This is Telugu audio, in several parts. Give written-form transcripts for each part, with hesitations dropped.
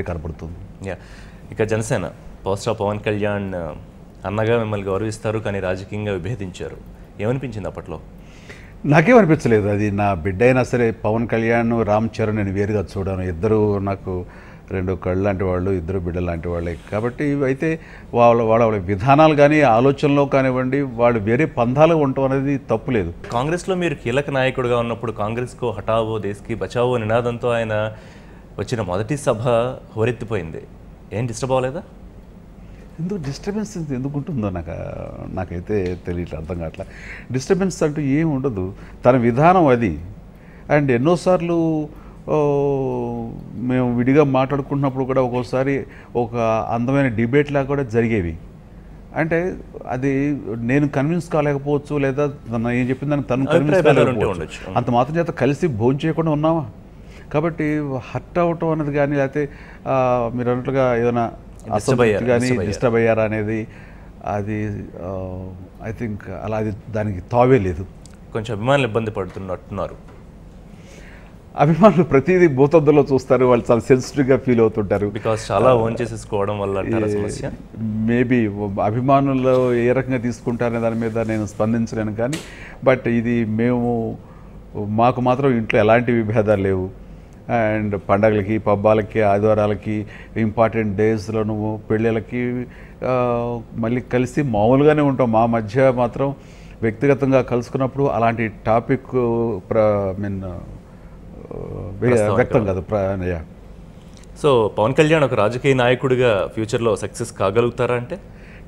కనపడుతుంది. ఇక జనసేన పవర్ స్టార్ పవన్ కళ్యాణ్ అన్నగా మిమ్మల్ని గౌరవిస్తారు, కానీ రాజకీయంగా విభేదించారు. ఏమనిపించింది అప్పట్లో? నాకేమనిపించలేదు. అది నా బిడ్డ అయినా సరే పవన్ కళ్యాణ్, రామ్ చరణ్ నేను వేరుగా చూడాను. ఇద్దరు నాకు రెండు కళ్ళు లాంటి వాళ్ళు, ఇద్దరు బిడ్డలు లాంటి వాళ్ళే. కాబట్టి అయితే వాళ్ళ విధానాలు కానీ ఆలోచనలో కానివ్వండి, వాళ్ళు వేరే పంధాలు ఉండటం అనేది తప్పులేదు. కాంగ్రెస్లో మీరు కీలక నాయకుడిగా ఉన్నప్పుడు కాంగ్రెస్కు హఠావో దేశ్కి బచావో నినాదంతో ఆయన వచ్చిన మొదటి సభ హోరెత్తిపోయింది. ఏం డిస్టర్బ్ అవ్వలేదా? ఎందుకు డిస్టర్బెన్స్ ఎందుకు ఉంటుందో నాకైతే తెలియట్లేదు, అర్థం కావట్లా. డిస్టర్బెన్స్ అంటూ ఏమి ఉండదు, తన విధానం అది. అండ్ ఎన్నోసార్లు మేము విడిగా మాట్లాడుకుంటున్నప్పుడు కూడా ఒక్కోసారి ఒక అందమైన డిబేట్ లాగా కూడా జరిగేవి. అంటే అది నేను కన్విన్స్ కాలేకపోవచ్చు, లేదా ఏం చెప్పిన దానికి తను కన్విన్స్ కాలేకపోవచ్చు. అంత మాత్రం చేత కలిసి భోజనం చేయకుండా ఉన్నామా? కాబట్టి హర్ట్ అవ్వటం అనేది కానీ, లేకపోతే మీరు అన్నట్లుగా ఏదైనా అసంతృప్తి కానీ డిస్టర్బ్ అయ్యారా అనేది అది ఐ థింక్ అలా అది దానికి తావే లేదు. కొంచెం అభిమానులు ఇబ్బంది పడుతున్నట్టున్నారు. అభిమానులు ప్రతిదీ భూతద్దులో చూస్తారు, వాళ్ళు చాలా సెన్సిటివ్గా ఫీల్ అవుతుంటారు. బికాస్ చాలా ఓన్ చేసేసుకోవడం వల్ల సమస్య. మేబీ అభిమానులు ఏ రకంగా తీసుకుంటారనే దాని మీద నేను స్పందించలేను, కానీ బట్ ఇది మాకు మాత్రం ఇంట్లో ఎలాంటి విభేదాలు లేవు. అండ్ పండగలకి, పబ్బాలకి, ఆదివారాలకి, ఇంపార్టెంట్ డేస్లోను, పెళ్ళిళ్ళకి మళ్ళీ కలిసి మామూలుగానే ఉంటాం. మా మధ్య మాత్రం వ్యక్తిగతంగా కలుసుకున్నప్పుడు అలాంటి టాపిక్ వ్యక్తం కాదు. సో పవన్ కళ్యాణ్ ఒక రాజకీయ నాయకుడిగా ఫ్యూచర్లో సక్సెస్ కాగలుగుతారా? అంటే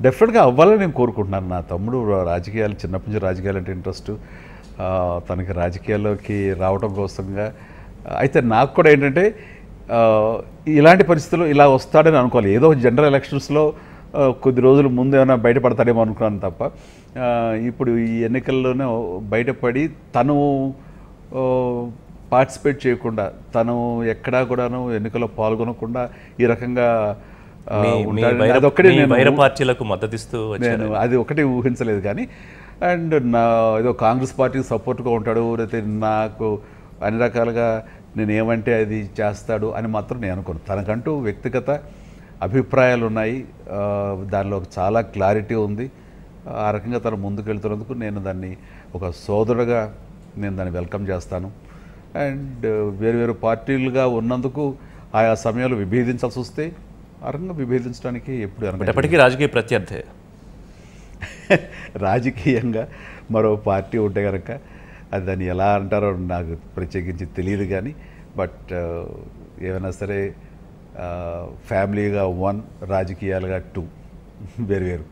డెఫినెట్గా అవ్వాలని నేను కోరుకుంటున్నాను. నా తమ్ముడు రాజకీయాలు, చిన్నప్పటి నుంచి రాజకీయాలు అంటే ఇంట్రెస్ట్, తనకి రాజకీయాల్లోకి రావడం కోసంగా. అయితే నాకు కూడా ఏంటంటే ఇలాంటి పరిస్థితుల్లో ఇలా వస్తాడని అనుకోవాలి. ఏదో జనరల్ ఎలక్షన్స్లో కొద్ది రోజుల ముందు ఏమైనా బయటపడతాడేమో అనుకున్నాను తప్ప, ఇప్పుడు ఈ ఎన్నికల్లోనే బయటపడి తను పార్టిసిపేట్ చేయకుండా, తను ఎక్కడా కూడాను ఎన్నికల్లో పాల్గొనకుండా ఈ రకంగా అదొక్కటి నేను పార్టీలకు మద్దతిస్తూ నేను అది ఒకటి ఊహించలేదు. కానీ అండ్ ఏదో కాంగ్రెస్ పార్టీకి సపోర్ట్గా ఉంటాడు, లేకపోతే నాకు అన్ని రకాలుగా నేను ఏమంటే అది చేస్తాడు అని మాత్రం నేను అనుకోను. తనకంటూ వ్యక్తిగత అభిప్రాయాలు ఉన్నాయి, దానిలో చాలా క్లారిటీ ఉంది. ఆ రకంగా తను ముందుకు వెళ్తున్నందుకు నేను దాన్ని ఒక సోదరుడుగా నేను దాన్ని వెల్కమ్ చేస్తాను. అండ్ వేరు పార్టీలుగా ఉన్నందుకు ఆయా సమయాలు విభేదించాల్సి వస్తే ఆ రకంగా విభేదించడానికి ఎప్పటికీ రాజకీయ ప్రత్యర్థి. రాజకీయంగా మరో పార్టీ ఉంటే కనుక అది దాన్ని ఎలా అంటారో నాకు ప్రత్యేకించి తెలియదు, కానీ బట్ ఏమైనా సరే ఫ్యామిలీగా 1, రాజకీయాలుగా 2 వేరు.